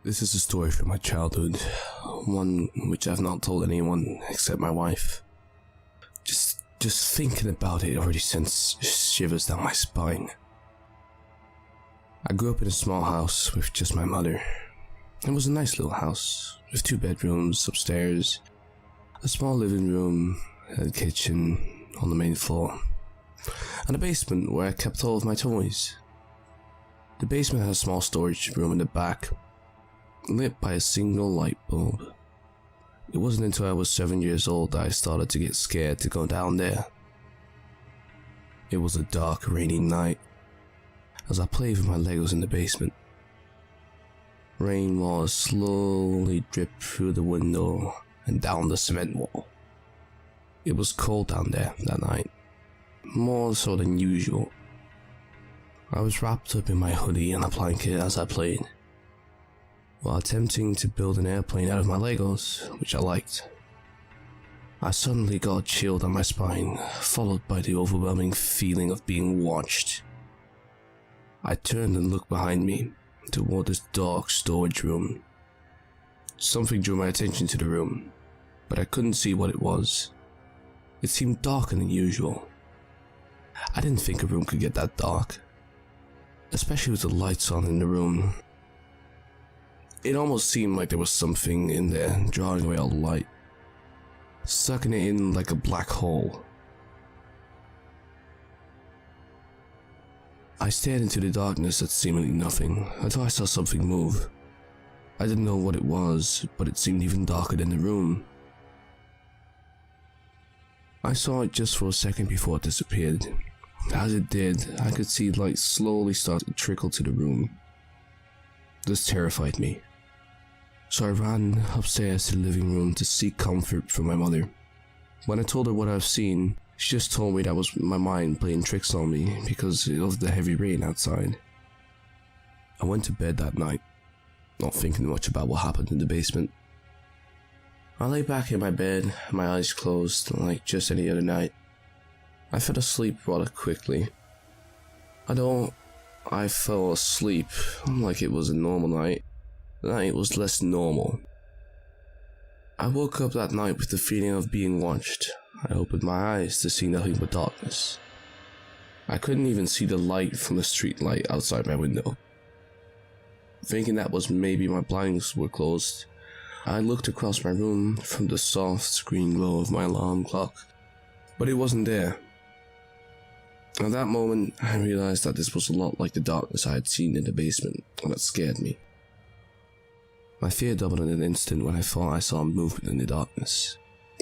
This is a story from my childhood, one which I've not told anyone except my wife. Just thinking about it already sends shivers down my spine. I grew up in a small house with just my mother. It was a nice little house, with 2 bedrooms upstairs, a small living room, a kitchen on the main floor, and a basement where I kept all of my toys. The basement had a small storage room in the back, lit by a single light bulb. It wasn't until I was 7 years old that I started to get scared to go down there. It was a dark, rainy night as I played with my Legos in the basement. Rainwater slowly dripped through the window and down the cement wall. It was cold down there that night, more so than usual. I was wrapped up in my hoodie and a blanket as I played, while attempting to build an airplane out of my Legos, which I liked. I suddenly got a chill down my spine, followed by the overwhelming feeling of being watched. I turned and looked behind me, toward this dark storage room. Something drew my attention to the room, but I couldn't see what it was. It seemed darker than usual. I didn't think a room could get that dark, especially with the lights on in the room. It almost seemed like there was something in there drawing away all the light, sucking it in like a black hole. I stared into the darkness at seemingly nothing until I saw something move. I didn't know what it was, but it seemed even darker than the room. I saw it just for a second before it disappeared. As it did, I could see light slowly start to trickle to the room. This terrified me, so I ran upstairs to the living room to seek comfort from my mother. When I told her what I've seen, she just told me that was my mind playing tricks on me because of the heavy rain outside. I went to bed that night, not thinking much about what happened in the basement. I lay back in my bed, my eyes closed, like just any other night. I fell asleep rather quickly. Although I fell asleep like it was a normal night, the night was less normal. I woke up that night with the feeling of being watched. I opened my eyes to see nothing but darkness. I couldn't even see the light from the street light outside my window. Thinking that was maybe my blinds were closed, I looked across my room from the soft green glow of my alarm clock, but it wasn't there. At that moment, I realized that this was a lot like the darkness I had seen in the basement, and it scared me. My fear doubled in an instant when I thought I saw movement in the darkness.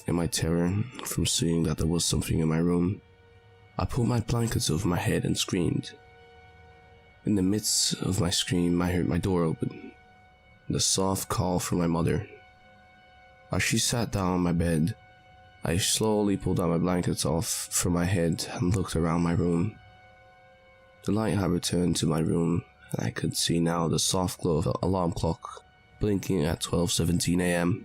In my terror from seeing that there was something in my room, I pulled my blankets over my head and screamed. In the midst of my scream, I heard my door open, and a soft call from my mother. As she sat down on my bed, I slowly pulled out my blankets off from my head and looked around my room. The light had returned to my room, and I could see now the soft glow of the alarm clock blinking at 12:17 a.m.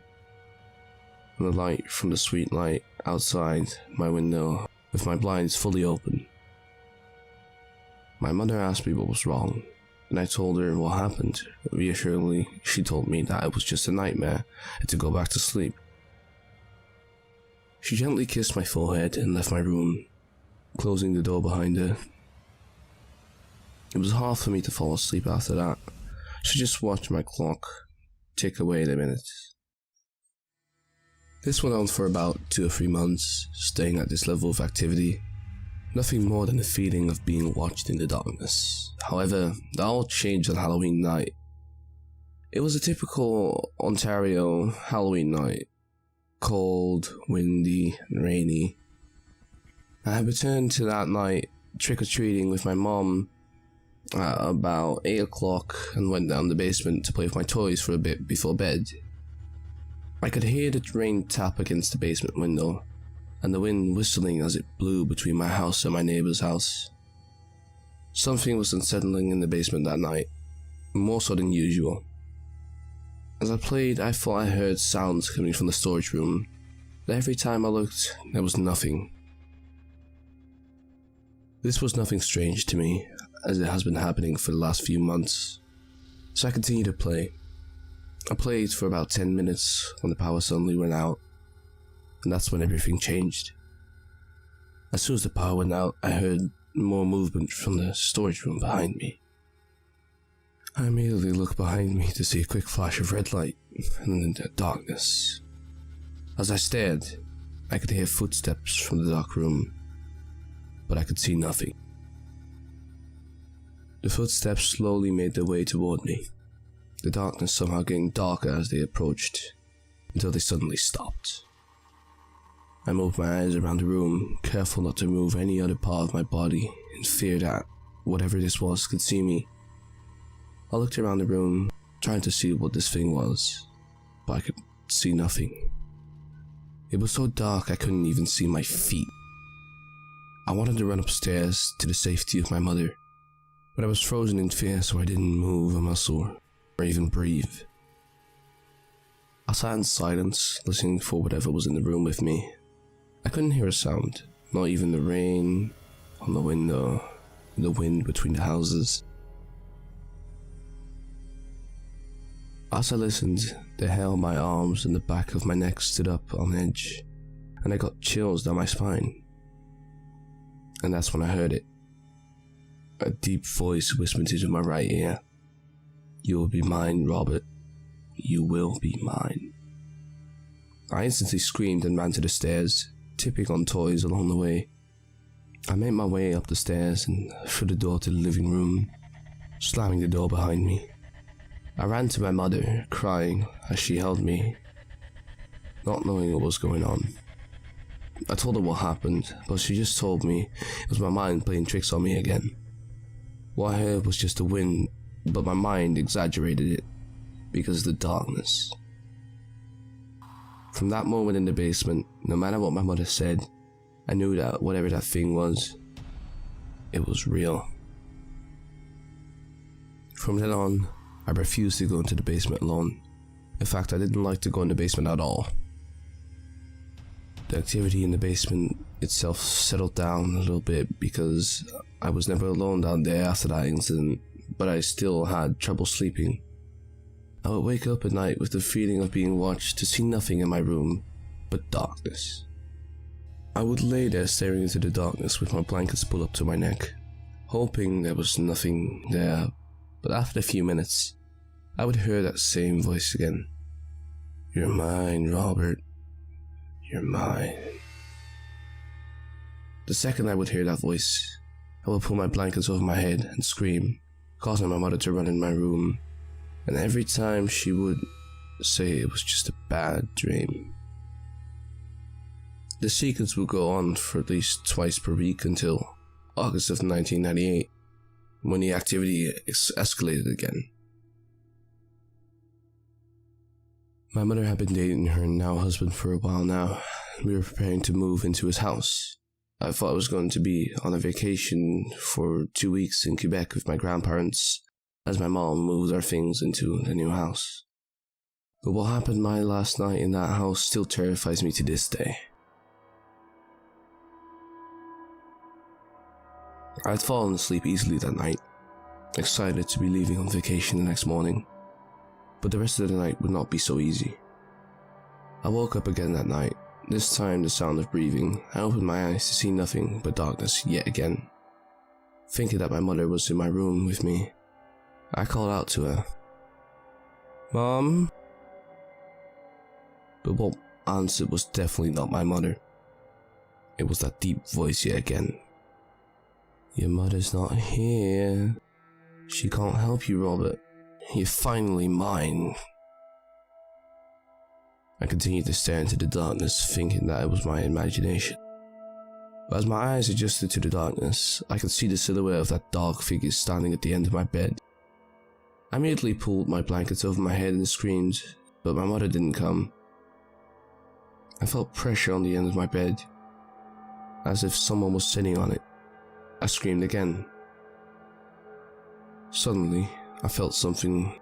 and the light from the street light outside my window with my blinds fully open. My mother asked me what was wrong, and I told her what happened. Reassuringly, she told me that it was just a nightmare and to go back to sleep. She gently kissed my forehead and left my room, closing the door behind her. It was hard for me to fall asleep after that, so I just watched my clock tick away the minutes. This went on for about 2 or 3 months, staying at this level of activity. Nothing more than the feeling of being watched in the darkness. However, that all changed on Halloween night. It was a typical Ontario Halloween night. Cold, windy, and rainy. I had returned to that night trick-or-treating with my mom at about 8 o'clock and went down the basement to play with my toys for a bit before bed. I could hear the rain tap against the basement window, and the wind whistling as it blew between my house and my neighbor's house. Something was unsettling in the basement that night, more so than usual. As I played, I thought I heard sounds coming from the storage room, but every time I looked, there was nothing. This was nothing strange to me, as it has been happening for the last few months, so I continued to play. I played for about 10 minutes when the power suddenly went out, and that's when everything changed. As soon as the power went out, I heard more movement from the storage room behind me. I immediately looked behind me to see a quick flash of red light and then the darkness. As I stared, I could hear footsteps from the dark room, but I could see nothing. The footsteps slowly made their way toward me, the darkness somehow getting darker as they approached, until they suddenly stopped. I moved my eyes around the room, careful not to move any other part of my body, in fear that whatever this was could see me. I looked around the room, trying to see what this thing was, but I could see nothing. It was so dark I couldn't even see my feet. I wanted to run upstairs to the safety of my mother, but I was frozen in fear, so I didn't move a muscle or even breathe. I sat in silence, listening for whatever was in the room with me. I couldn't hear a sound, not even the rain on the window, the wind between the houses. As I listened, the hair on my arms and the back of my neck stood up on edge, and I got chills down my spine. And that's when I heard it. A deep voice whispered into my right ear. "You will be mine, Robert. You will be mine." I instantly screamed and ran to the stairs, tipping on toys along the way. I made my way up the stairs and through the door to the living room, slamming the door behind me. I ran to my mother, crying as she held me, not knowing what was going on. I told her what happened, but she just told me it was my mind playing tricks on me again. What I heard was just the wind, but my mind exaggerated it because of the darkness. From that moment in the basement, no matter what my mother said, I knew that whatever that thing was, it was real. From then on, I refused to go into the basement alone. In fact, I didn't like to go in the basement at all. The activity in the basement itself settled down a little bit because I was never alone down there after that incident, but I still had trouble sleeping. I would wake up at night with the feeling of being watched to see nothing in my room but darkness. I would lay there staring into the darkness with my blankets pulled up to my neck, hoping there was nothing there, but after a few minutes, I would hear that same voice again. "You're mine, Robert. You're mine." The second I would hear that voice, I would pull my blankets over my head and scream, causing my mother to run in my room, and every time she would say it was just a bad dream. The sequence would go on for at least twice per week until August of 1998, when the activity escalated again. My mother had been dating her now husband for a while now. We were preparing to move into his house. I thought I was going to be on a vacation for 2 weeks in Quebec with my grandparents, as my mom moved our things into the new house. But what happened my last night in that house still terrifies me to this day. I had fallen asleep easily that night, excited to be leaving on vacation the next morning, but the rest of the night would not be so easy. I woke up again that night, this time the sound of breathing. I opened my eyes to see nothing but darkness yet again. Thinking that my mother was in my room with me, I called out to her, "Mom?" But what answered was definitely not my mother. It was that deep voice yet again. "Your mother's not here. She can't help you, Robert. You're finally mine." I continued to stare into the darkness, thinking that it was my imagination. But as my eyes adjusted to the darkness, I could see the silhouette of that dark figure standing at the end of my bed. I immediately pulled my blankets over my head and screamed, but my mother didn't come. I felt pressure on the end of my bed, as if someone was sitting on it. I screamed again. Suddenly, I felt something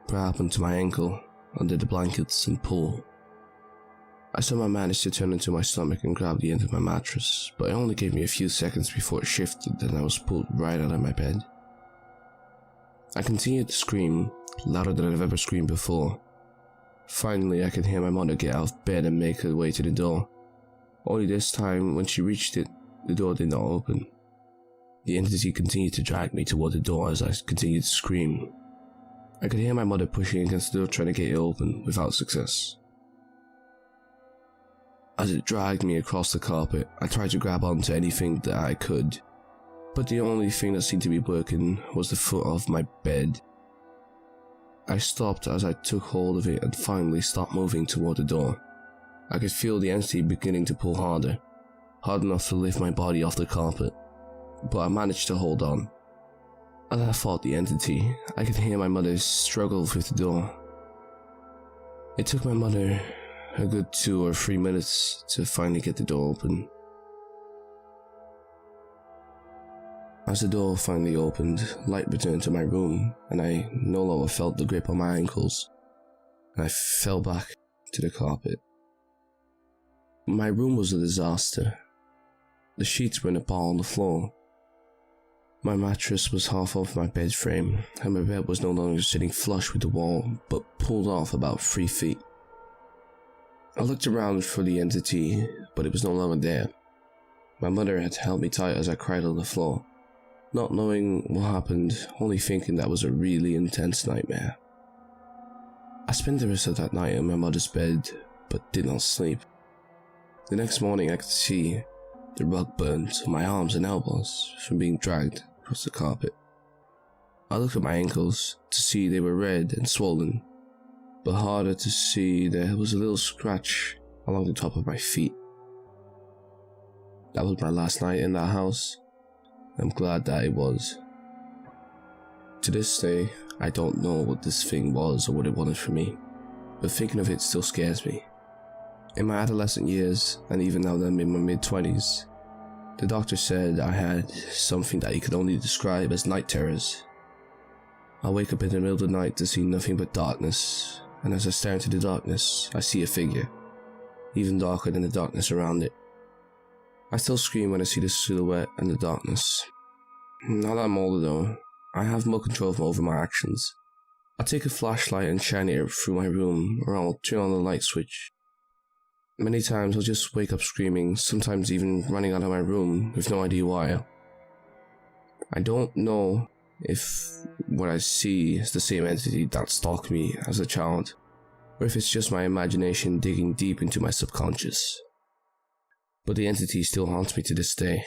grab onto my ankle under the blankets and pull. I somehow managed to turn into my stomach and grab the end of my mattress, but it only gave me a few seconds before it shifted and I was pulled right out of my bed. I continued to scream, louder than I've ever screamed before, Finally, I could hear my mother get out of bed and make her way to the door. Only this time, when she reached it, the door did not open. The entity continued to drag me toward the door as I continued to scream. I could hear my mother pushing against the door trying to get it open, without success. As it dragged me across the carpet, I tried to grab onto anything that I could, but the only thing that seemed to be working was the foot of my bed. I stopped as I took hold of it and finally stopped moving toward the door. I could feel the entity beginning to pull harder, hard enough to lift my body off the carpet, but I managed to hold on. As I fought the entity, I could hear my mother struggle with the door. It took my mother a good 2 or 3 minutes to finally get the door open. As the door finally opened, light returned to my room, and I no longer felt the grip on my ankles, and I fell back to the carpet. My room was a disaster. The sheets were in a pile on the floor. My mattress was half off my bed frame, and my bed was no longer sitting flush with the wall, but pulled off about 3 feet. I looked around for the entity, but it was no longer there. My mother had held me tight as I cried on the floor, not knowing what happened, only thinking that was a really intense nightmare. I spent the rest of that night in my mother's bed, but did not sleep. The next morning I could see the rug burnt on my arms and elbows from being dragged across the carpet. I looked at my ankles to see they were red and swollen, but harder to see there was a little scratch along the top of my feet. That was my last night in that house. I'm glad that it was. To this day, I don't know what this thing was or what it wanted from me, but thinking of it still scares me. In my adolescent years, and even now that I'm in my mid-20s, the doctor said I had something that he could only describe as night terrors. I wake up in the middle of the night to see nothing but darkness, and as I stare into the darkness, I see a figure, even darker than the darkness around it. I still scream when I see the silhouette and the darkness. Now that I'm older though, I have more control over my actions. I'll take a flashlight and shine it through my room, or I'll turn on the light switch. Many times I'll just wake up screaming, sometimes even running out of my room with no idea why. I don't know if what I see is the same entity that stalked me as a child, or if it's just my imagination digging deep into my subconscious. But the entity still haunts me to this day.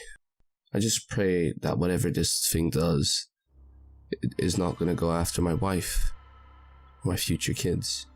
I just pray that whatever this thing does, it is not going to go after my wife or my future kids.